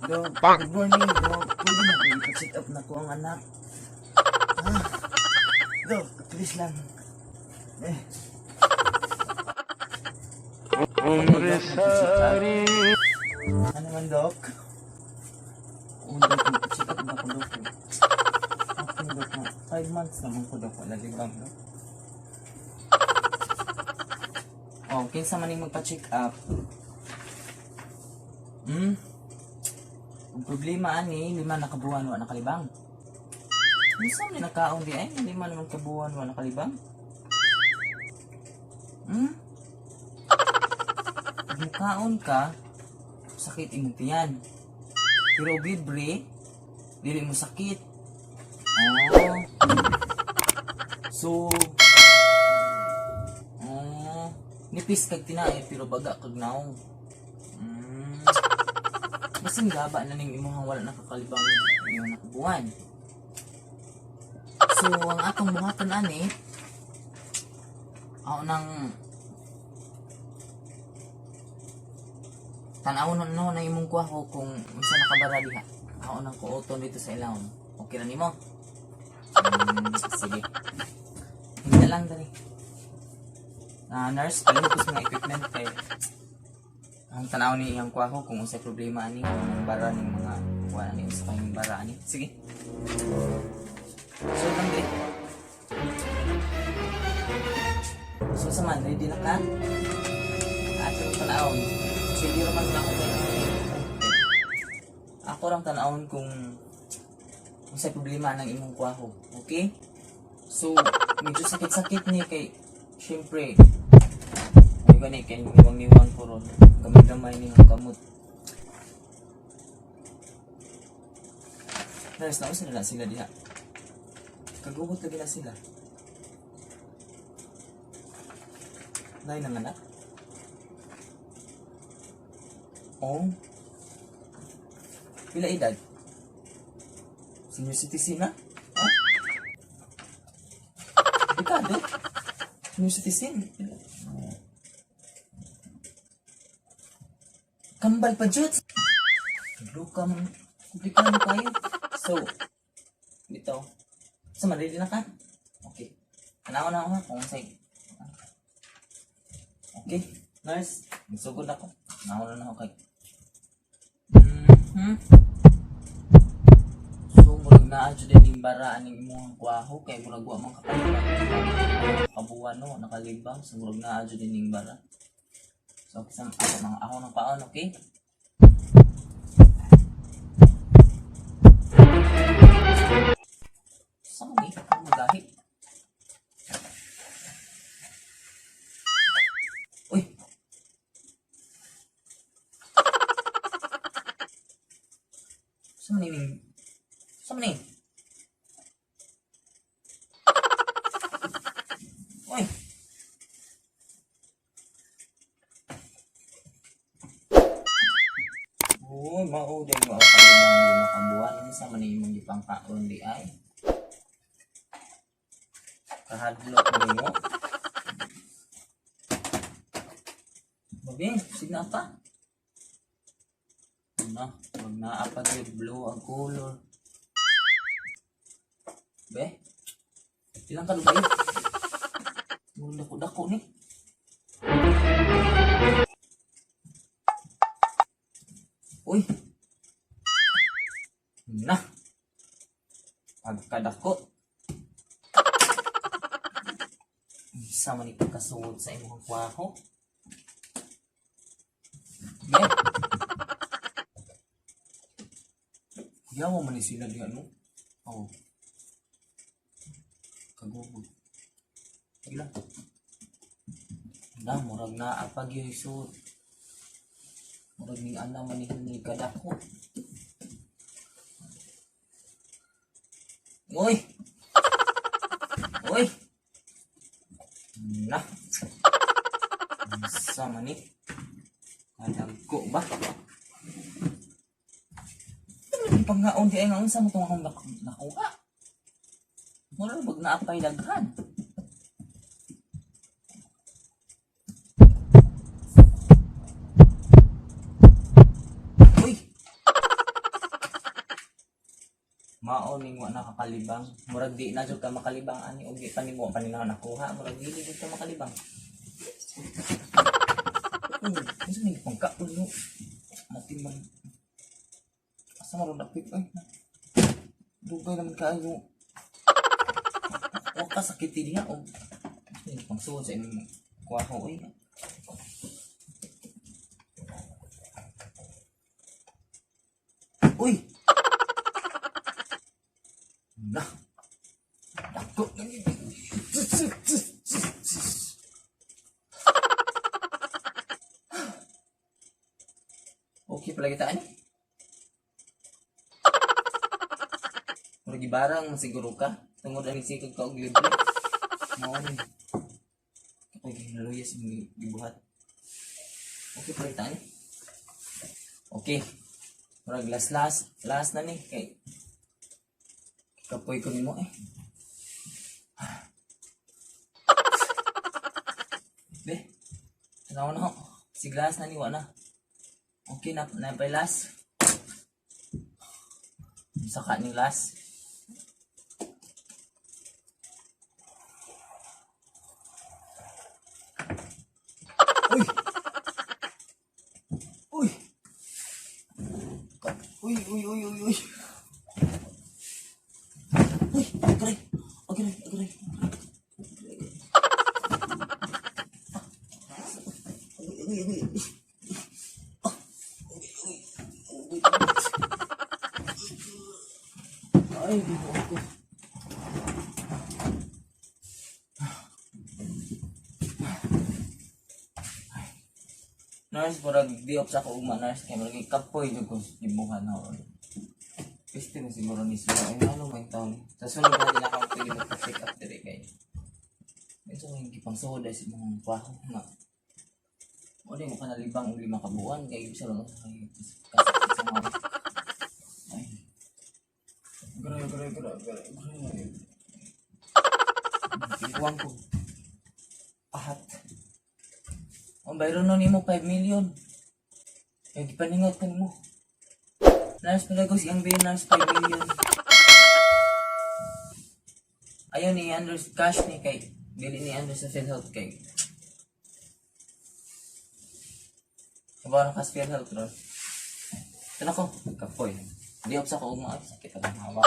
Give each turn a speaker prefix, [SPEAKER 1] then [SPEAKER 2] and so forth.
[SPEAKER 1] Dok, good morning, Dok. Pwede na ba ipa-check up na ko ang anak? Ha? Dok, please lang. Eh. Ano man, Dok? Oo, Dok, ipa-check up na ko, Dok. Okay, Dok. 5 months naman ko, Dok. Wala libang, Dok. Oh, kinsa man yung magpa-check up. Ang problema ani, 5 na kabuwan wa nakalibang. Minsan ni nakaon di ay 5 naman kabuwan wa nakalibang. Pag nakaon ka, sakit imong tiyan. Pero libre, dili mo sakit. Oh. So, nipis kag tinae pero baga kag naong. Masing gaba na ning imong wala nakakalibang imong nakabuan. So, ang atong buhaton ani, ako nang tanawon na imong kuha ko kung unsa nakabara diha. Ako nang kuoton dito sa ilawom. Okay ra nimo? Sige. Hindi lang dali. Nurse, palihog ko mga equipment kay ang tanaw ni iyang kuha ko kung unsay problema ani ang bara ning mga kuha ni sa kayong bara ani. Sige. So lang din. So sa man, ready na ka? Atong tanawon. Sige raman na ako ngayon. Ako lang tanawon kung unsay problema ng imong kuha ko. Okay? So, medyo sakit-sakit ni kay syempre ay gani kay niwang-niwang ko ron. Gamay-gamay ni yung kamot. Nurse, nausa na sila diha. Kagugot lagi na sila. Nay nang anak? Oh. Pila edad? Senior citizen na? Ha? Dekado? Senior citizen? Kambal pa, Juts! Lukam. Komplikado kayo. So, dito. So, ready na ka? Okay. Tanaw na ako ha, kung say. Okay. Nurse, magsugod ako. Tanaw na ako kay. So, murag na adyo din yung baraan ng imong kwaho. Kaya murag wa mga kapalit. Kabuwan no, nakalibang. So, murag na adyo din yung bara. So, ako ng paon, okay? Saan mo ako magahi? Uy! Saan mo ning? Saan mo ning? Uy! Oh, maudeng mo ako kalibang 5 kabuwan. Sa man imong gipangkaon di ay. Kahadlok mo. Babi, sino pa? Ano, wag na apag blue ang color. Be? Ilang ka lugay? Mula ko dako ni. Uy. Na. Pagkadako. Sama ni pagkasuod sa imong kwaho. Be. Yawa man ni sila diha no. Oh. Kagubod. Gila. Na murag na apag yung suot. Murag ni ana man ni kadako. Uy. Uy. Na. Sama ni. Kadagko ba? Panggaon di ay nga unsa mo tong akong nakuha. Mura bag naapay daghan. Uy. kwaon ning wa nakakalibang. Murag di na jud ka makalibang ani og di pa nimo pa nila nakuha, murag dili jud ka makalibang. Kasi may pangkaon no. Natin man. Asa maron napit ay. Dugay naman kaayo. O kasakit niya o. May pangsuon sa imong kwaho ay. Uy! Nah. Dako. Okay pala kita ani. Murag gibarang siguro ka. Tungod ani sikog ka og libre. Mao ni. Kapag hinaluyas mo gibuhat. Okay pala kita ani. Okay. Murag last na ni kay kapoy ko nimo eh. Be. Tanaw na ako. Si glass na ni wa na. Okay na pa last. Saka ni last. Uy. Uy. Uy. Agray. Ay, di ko ako. Nurse, parang di-off sa ko uma, nurse. Kaya malagi kapoy yung kung ibuhan na ako. Piste na siguro ni sila. Ay, ano may taon. Sa sunod na din ako pwede magpa-check up dire kayo. Medyo may kipang soda sa mga baho na. O di mo ka nalibang o 5 kabuan. Kaya ibig sabihin sa kasakit sa mga. Ay. Gray. Iwan ko. Ahat. Ang bayron nun mo 5 million. Yung ipaningot ka mo. Nurse palagos yung nurse 5 million. Ayaw ni Anders cash ni kay. Bili ni Anders sa PhilHealth kay. Kabawa na kas PhilHealth ron. Ito na ko. Kapoy. Di ako sa kauma. Sakit ang hawa.